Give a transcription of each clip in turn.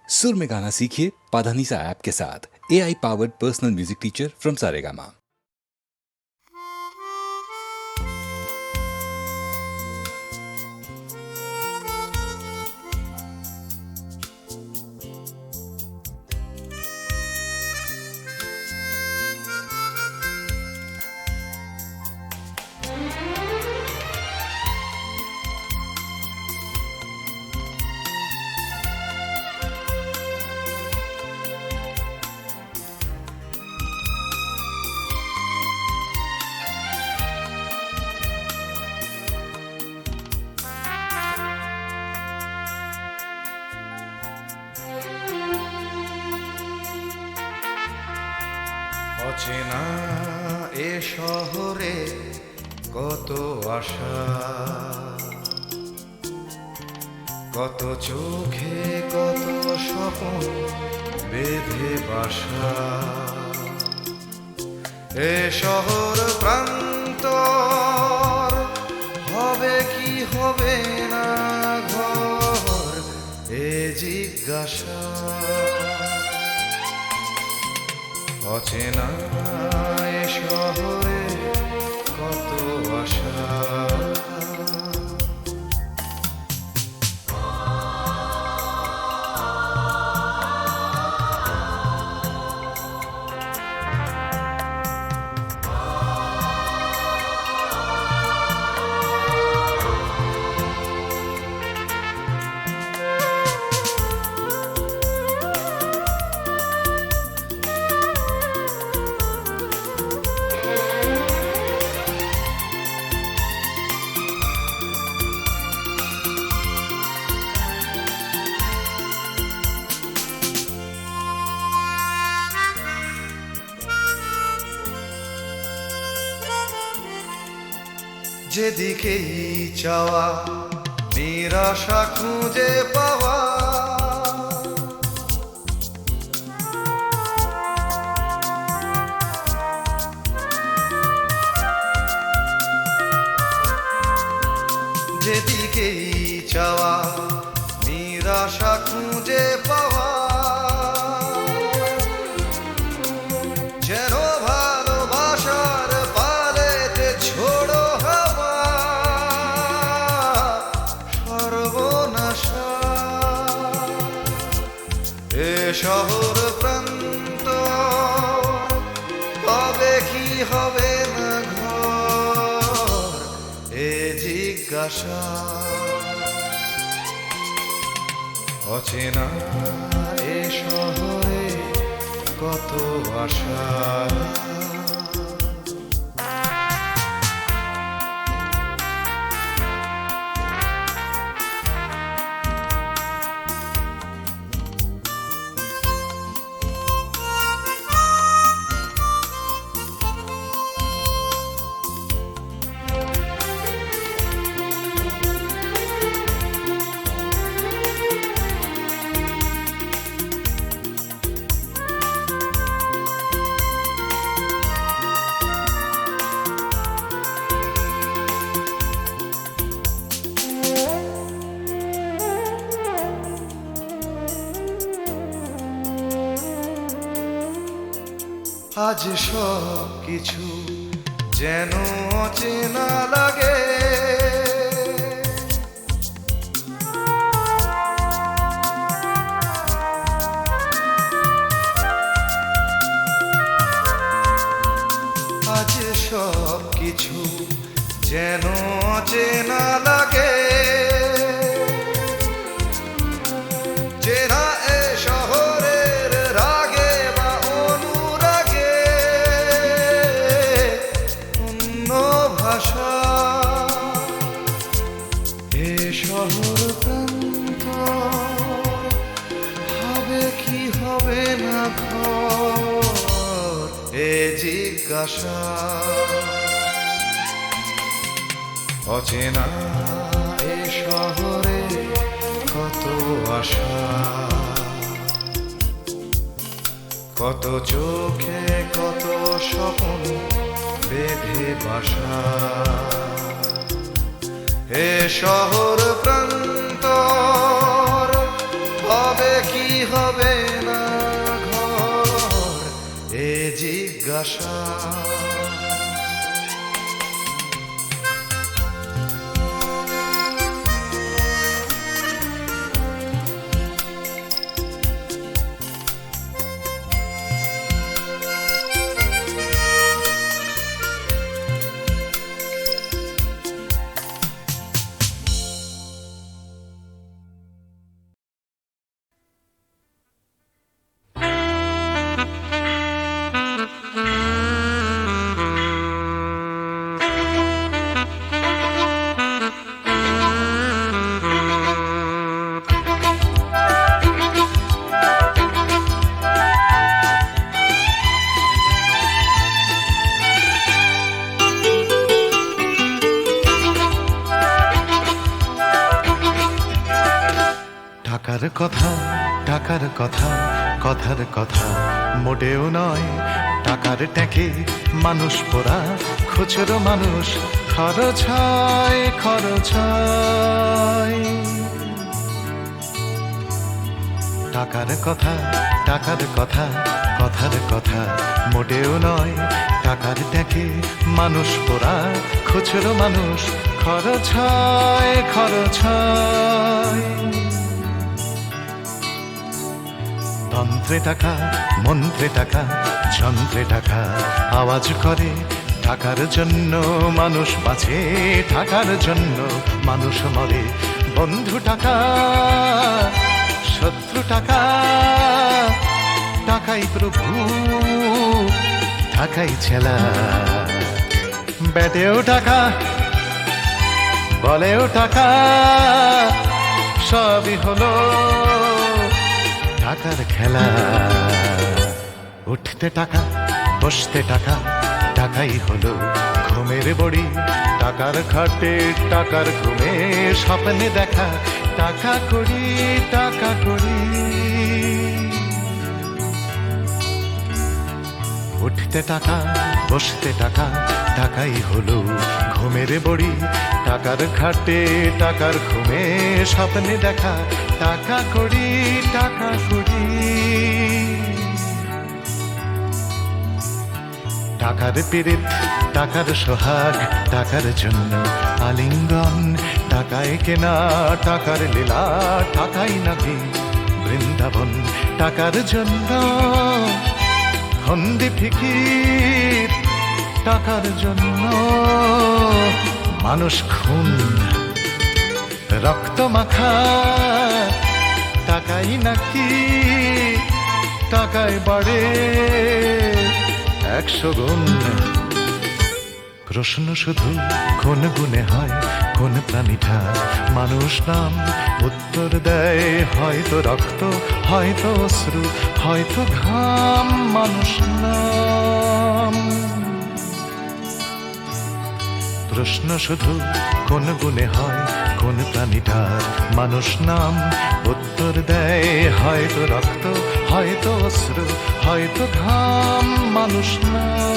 सुर में गाना सीखिए पाधानीसा ऐप के साथ। AI powered personal music teacher from Saregama. অচেনা এ শহরে কত আশা, কত চোখে কত স্বপ্ন বেঁধে বাসা। এ শহর প্রান্তর হবে কি হবে না ঘর, এ জিজ্ঞাসা। অচেনা এ শহরে কত আশা। যেদিকেই চাওয়া নিরাশা খুঁজে পাওয়া, যেদিকেই চাওয়া নিরাশা খুঁজে পাওয়া। যেন ভালোবাসার পালেতে ছোড়ো হাওয়া সর্বনাশা। এ শহর প্রান্ত হবে কি হবে না ঘর, এ জিজ্ঞাসা। অচেনা এ শহরে কত আশা। আজ সব কিছু যেন অচেনা লাগে, আজ সব কিছু যেন অচেনা লাগে। চেনা এ শহরের রাগে বা অনুরাগে অন্য ভাষা। এ শহর প্রান্ত হবে কি হবে না ঘর, এ জিজ্ঞাসা। অচেনা এ শহরে কত আশা, কত চোখে কত স্বপ্ন বেঁধে বাসা। এ শহর প্রান্তর হবে কি হবে না ঘর এ জিজ্ঞাসা। টাকার কথা টাকার কথা কথার কথা মোটেও নয়, টাকার ট্যাঁকে মানুষ পোড়া খুচরো মানুষ খরচ হয় খরচ হয়। টাকার কথা টাকার কথা কথার কথা মোটেও নয়, টাকার ট্যাঁকে মানুষ পোড়া খুচরো মানুষ খরচ হয় খরচ হয়। তন্ত্রে টাকা মন্ত্রে টাকা যন্ত্রে টাকা আওয়াজ করে, টাকার জন্য মানুষ বাঁচে টাকার জন্য মানুষ মরে। বন্ধু টাকা শত্রু টাকা, টাকাই প্রভু টাকাই ছেলা। ব্যাটেও টাকা বলেও টাকা, সবই হলো টাকার খেলা। উঠতে টাকা বসতে টাকা, টাকাই হলো ঘুমের বড়ি। টাকার খাটে টাকার ঘুমে স্বপ্নে দেখা, টাকা করি টাকা করি। উঠতে টাকা বসতে টাকা, টাকাই হলো ঘুমের বড়ি। টাকার খাটে টাকার ঘুমে স্বপ্নে দেখা, টাকা করি টাকা করি। টাকার পীড়িত টাকার সোহাগ, টাকার জন্য আলিঙ্গন। টাকায় কেনা টাকার লীলা, টাকাই নাকি বৃন্দাবন। টাকার জন্য ফন্দি ফিকির, টাকার জন্য মানুষ খুন রক্ত মাখা। টাকাই নাকি টাকায় বাড়ে 100 গুণ। প্রশ্ন শুধু কোন গুণে হয়, কোন প্রাণীটা মানুষ নাম? উত্তর দেয় হয়তো রক্ত, হয়তো অশ্রু, হয়তো ঘাম মানুষ নাম। প্রশ্ন শুধু কোন গুণে হয়, কোন প্রাণীটার মানুষ নাম? উত্তর দেয় হয়তো রক্ত, হয়তো অশ্রু, হয়তো ঘাম মানুষ নাম।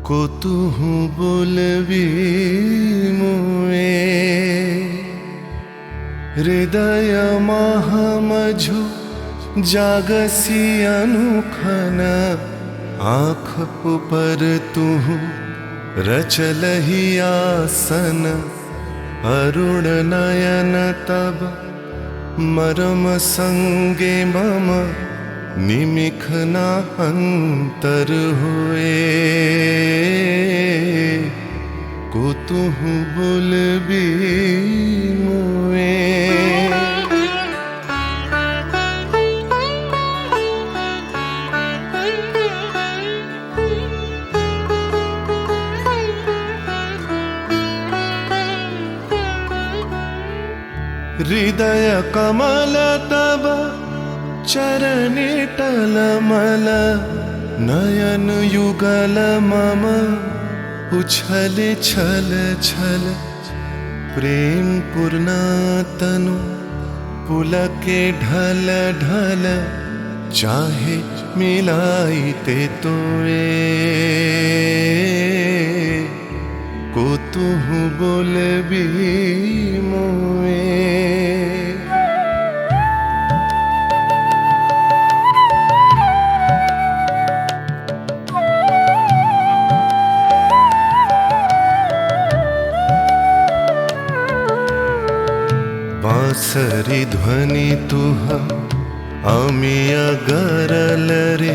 কতুহু বলবি মুয়ে হৃদয় মহামঝু জাগসি অনুখন। आँख पर तुहु रचलहि आसन, अरुण नयन तब मरम संगे मम निमिखना अंतर हुए। कुतुहु बुलबी मुए हृदय कमल तब चरणे टलमल, नयन युगल मम उछल छल छल। प्रेम पूर्णा तनु पुलके ढल ढल चाहे मिलाइते तुए को तुहु बोलबी मोए बांसरी ध्वनि तुह आमिय गरल रे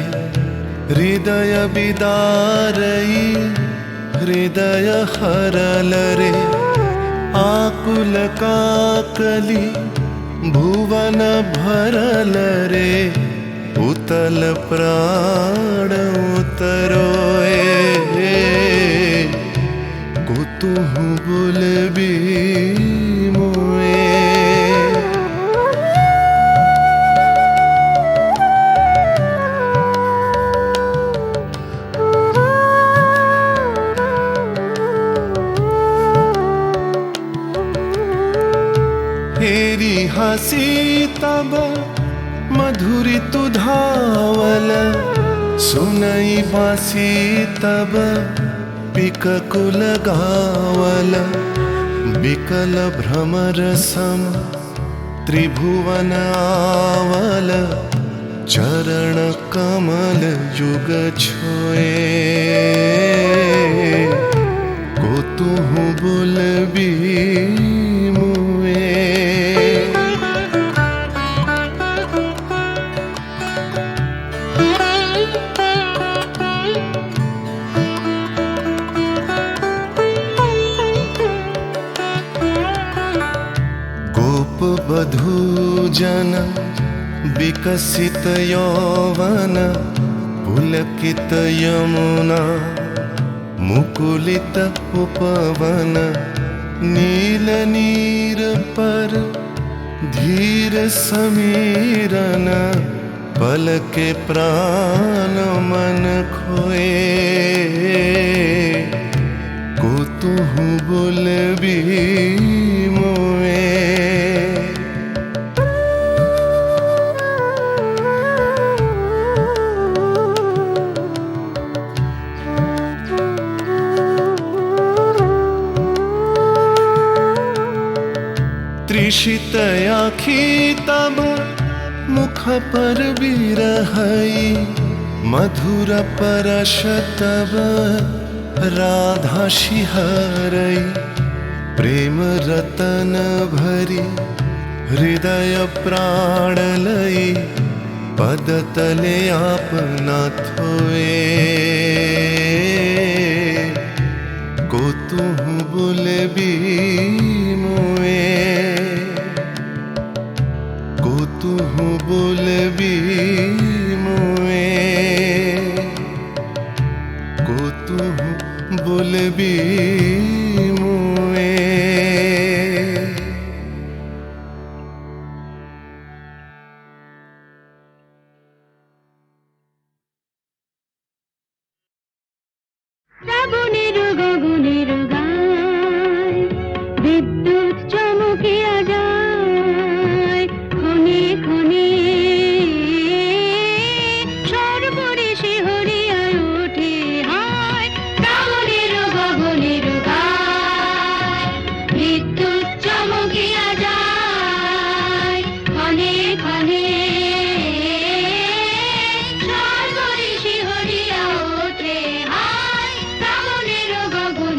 हृदय बिदारई हृदय हरल रे आकुल काकली भुवन भरल रे उतल प्राण उतरोए को तुहु बोलबी मोए हेरी हसी तब मधुरी तु धावल सुनई बासी तब पिक कुल गावल बिकल भ्रमर सम त्रिभुवन आवल चरण कमल युग छोए को तुहु बोलबी बधूजन विकसित यौवन पुलकित यमुना मुकुलित उपवन नील नीर पर धीर समीरन पल के प्राण मन खोए को तुहु बोलबी मोए त्रिषित आखी तब मुख पर बिरहई मधुर परश तब राधा शिहरई प्रेम रतन भरी हृदय प्राण लई पद तले आपना थोए को तुहु बोलबी मोए को तुहु बोलबी मोए को तुहु बोलबी मोए সর্বরিশি হরিয়া ওঠে হায় শ্রাবণের গগনে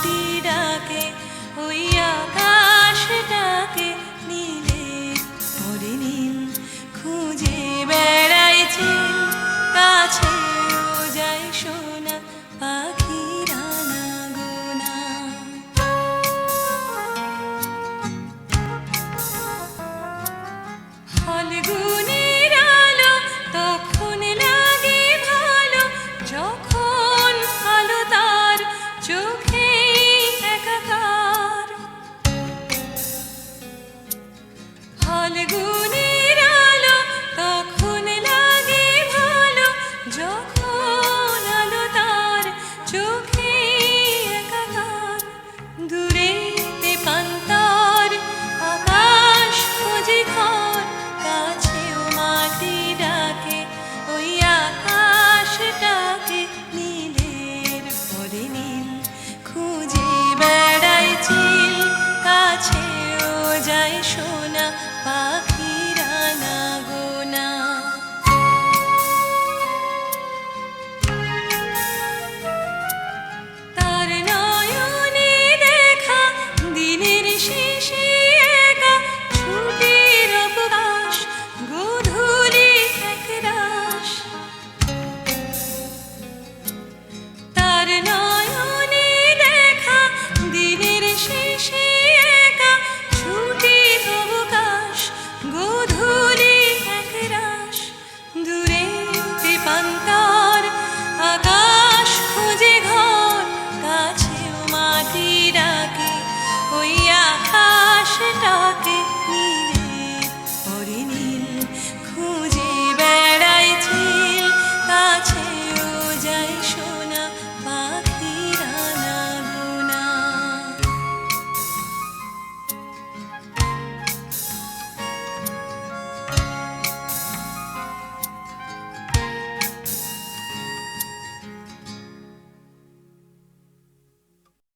दी